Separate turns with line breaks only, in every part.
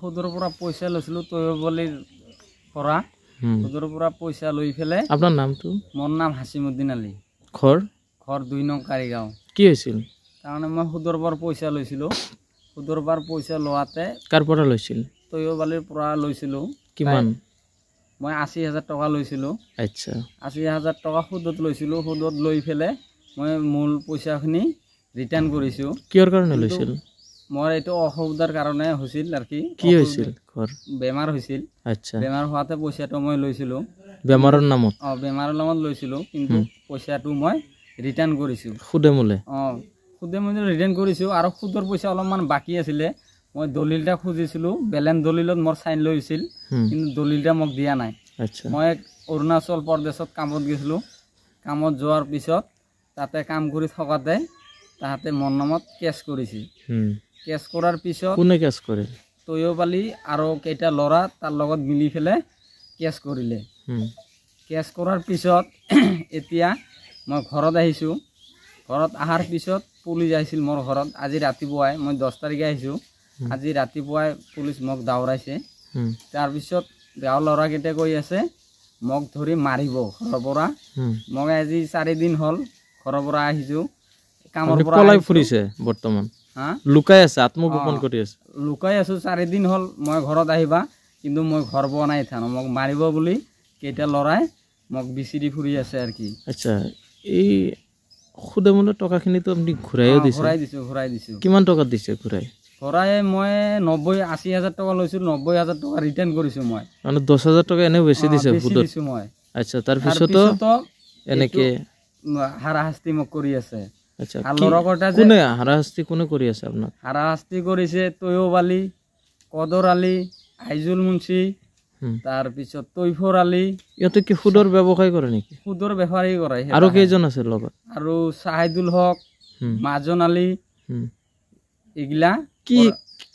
সুদৰ পৰা পইচা লৈছিলোঁ তৈয়বলীৰ পৰা সুদৰ পৰা পইচা লৈ পেলাই।
আপোনাৰ নামটো?
মোৰ নাম হাছিমুদ্দিন আলী।
ঘৰ
2 নং কাৰিগাঁও।
কি হৈছিল?
তাৰমানে মই সুদৰ পৰা পইচা লৈছিলোঁ। সুদৰ পৰা পইচা লোৱাতে
কাৰ পৰা লৈছিল?
তৈয়বালীৰ পৰা লৈছিলোঁ।
কিমান?
মই 80,000 টকা লৈছিলোঁ।
আচ্ছা,
80,000 টকা সুদত লৈছিলোঁ। সুদত লৈ পেলাই মই মূল পইচাখিনি ৰিটাৰ্ণ কৰিছোঁ।
কিহৰ কাৰণে লৈছিল?
মোৰ এইটো অসুবিধাৰ কাৰণে হৈছিল আৰু কি।
কি হৈছিল? ঘৰ
বেমাৰ হৈছিল।
আচ্ছা,
বেমাৰ হোৱাতে পইচাটো মই লৈছিলোঁ।
বেমাৰৰ নামত?
বেমাৰৰ নামত লৈছিলোঁ, কিন্তু পইচাটো মই ৰিটাৰ্ণ কৰিছোঁ
সুদে মূলে।
সুদে মূলে ৰিটাৰ্ণ কৰিছোঁ। আৰু সুদৰ পইচা অলপমান বাকী আছিলে। মই দলিলটা খুজিছিলোঁ, বেলেঞ্চ দলিলত মোৰ চাইন লৈছিল, কিন্তু দলিলটা মোক দিয়া নাই।
আচ্ছা,
মই অৰুণাচল প্ৰদেশত কামত গৈছিলোঁ। কামত যোৱাৰ পিছত তাতে কাম কৰি থকাতে তাহাঁতে মোৰ নামত কেছ কৰিছিল। কেছ কৰাৰ পিছত
কোনে কেছ কৰে?
তৈয়বালী আৰু কেইটা ল'ৰা তাৰ লগত মিলি পেলাই কেছ কৰিলে। কেছ কৰাৰ পিছত এতিয়া মই ঘৰত আহিছোঁ। ঘৰত অহাৰ পিছত পুলিচ আহিছিল মোৰ ঘৰত। আজি ৰাতিপুৱাই, মই 10 তাৰিখে আহিছোঁ, আজি ৰাতিপুৱাই পুলিচ মোক দাউৰাইছে। তাৰপিছত গাঁৱৰ ল'ৰাকেইটা কৈ আছে মোক ধৰি মাৰিব ঘৰৰ পৰা। মই আজি 4 দিন হ'ল ঘৰৰ পৰা আহিছোঁ, কামৰ পৰা
পলাই ফুৰিছে বৰ্তমান। লুকাই আছে, আত্মগোপন কৰি আছে।
লুকাই আছোঁ 4 দিন হ'ল। মই ঘৰত আহিবা, কিন্তু মই ঘৰ পোৱা নাই। থানো মোক মাৰিব বুলি কেইটা ল'ৰাই মোক বিচিৰি ফুৰি আছে আৰু কি।
আচ্ছা, এই সুদে মূলে টকাখিনিতো আপুনি ঘূৰাইও দিছে?
ঘূৰাই দিছোঁ।
কিমান টকাত দিছে ঘূৰাই?
ঘূৰাই মই 80,000 টকা লৈছিলোঁ, 90,000 টকা ৰিটাৰ্ণ কৰিছোঁ মই।
মানে 10,000 টকা এনেও বেছি দিছে সুদত?
মই।
আচ্ছা, তাৰপিছতো এনেকে
হাৰাশাস্তি মোক কৰি আছে।
আচ্ছা, কোনে হাৰাশাস্তি কোনে কৰি আছে আপোনাক?
হাৰাশাস্তি কৰিছে তৈয়বালী, কদৰ আলী, আইজুল মুন্সি, তাৰপিছত তৈফৰ আলী।
ইহঁতে কি সুদৰ ব্যৱসায় কৰে নেকি?
সুদৰ বেপাৰী কৰে।
আৰু কেইজন আছে লগত? আৰু
চাহিদুল হক, মাজন আলী, এইগিলা।
কি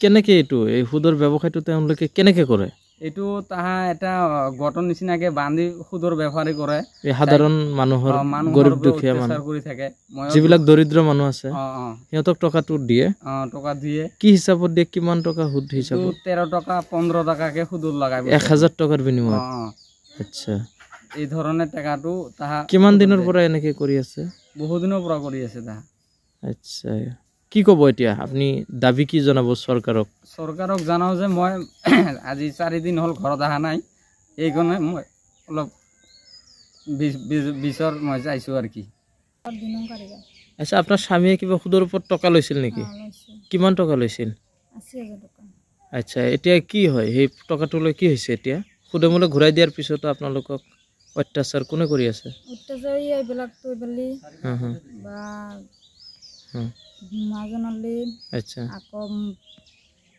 কেনেকে এইটো এই সুদৰ ব্যৱসায়টো তেওঁলোকে কেনেকে কৰে?
এইটো তাহা এটা গঠন নিচিনাকে বান্ধি সুদৰ বেপাৰী কৰে।
এই সাধাৰণ মানুহৰ গৰীব দুখীয়া মানুহ
কৰি থাকে,
যিবিলাক দৰিদ্ৰ মানুহ আছে সিহঁতক টকাটো দিয়ে।
টকা দিয়ে।
কি হিচাপত দিয়ে? কিমান টকা সুদ হিচাপত?
13 টকা 15 টকাকে সুদত লগাব।
1,000 টকাৰ বিনিময়ত? আচ্ছা,
এই ধৰণে টকাটো তাহা
কিমান দিনৰ পৰা এনেকে কৰি আছে?
বহুত দিনৰ পৰা কৰি আছে তাহা।
আচ্ছা, কি ক'ব এতিয়া আপুনি? দাবী কি জনাব চৰকাৰক?
চৰকাৰক জনাও যে মই আজি 4 দিন হ'ল ঘৰত অহা নাই, এইকাৰণে মই অলপ বিচাৰ মই চাইছোঁ আৰু কি।
আচ্ছা, আপোনাৰ স্বামীয়ে কিবা সুদৰ ওপৰত টকা লৈছিল নেকি? কিমান টকা লৈছিল?
80,000 টকা।
আচ্ছা, এতিয়া কি হয়? সেই টকাটো লৈ কি হৈছে এতিয়া? সুদে মূলে ঘূৰাই দিয়াৰ পিছতো আপোনালোকক অত্যাচাৰ কোনে কৰি আছে?
অত্যাচাৰী এইবিলাক তৈবালী বা মাজন আলী,
আচ্ছা,
আকৌ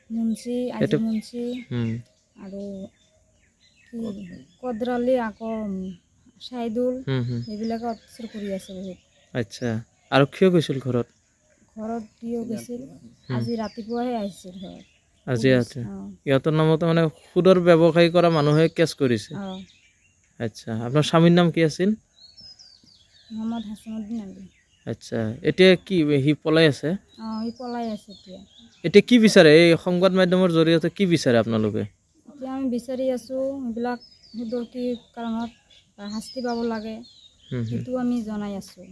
মুন্সি, আইজুল মুন্সি, আৰু কদৰ আলী, আকৌ চাহিদুল, এইবিলাকে অত্যাচাৰ কৰি আছে বহুত।
আচ্ছা, আৰু কিয় গৈছিল ঘৰত?
ঘৰত কিয় গৈছিল? আজি ৰাতিপুৱাহে আহিছিল ঘৰত।
আজি আছে ইহঁতৰ নামত মানে সুদৰ ব্যৱসায় কৰা মানুহে কেছ কৰিছে। আচ্ছা, আপোনাৰ স্বামীৰ নাম কি আছিল?
মোহাম্মদ হাছিমুদ্দিন আলী।
আচ্ছা, এতিয়া কি সি পলাই আছে?
সি পলাই আছে
এতিয়া কি বিচাৰে? এই সংবাদ মাধ্যমৰ জৰিয়তে কি বিচাৰে আপোনালোকে?
এতিয়া আমি বিচাৰি আছোঁ এইবিলাক সুদৰ কি কাৰণত শাস্তি পাব লাগে, সেইটো আমি জনাই আছোঁ।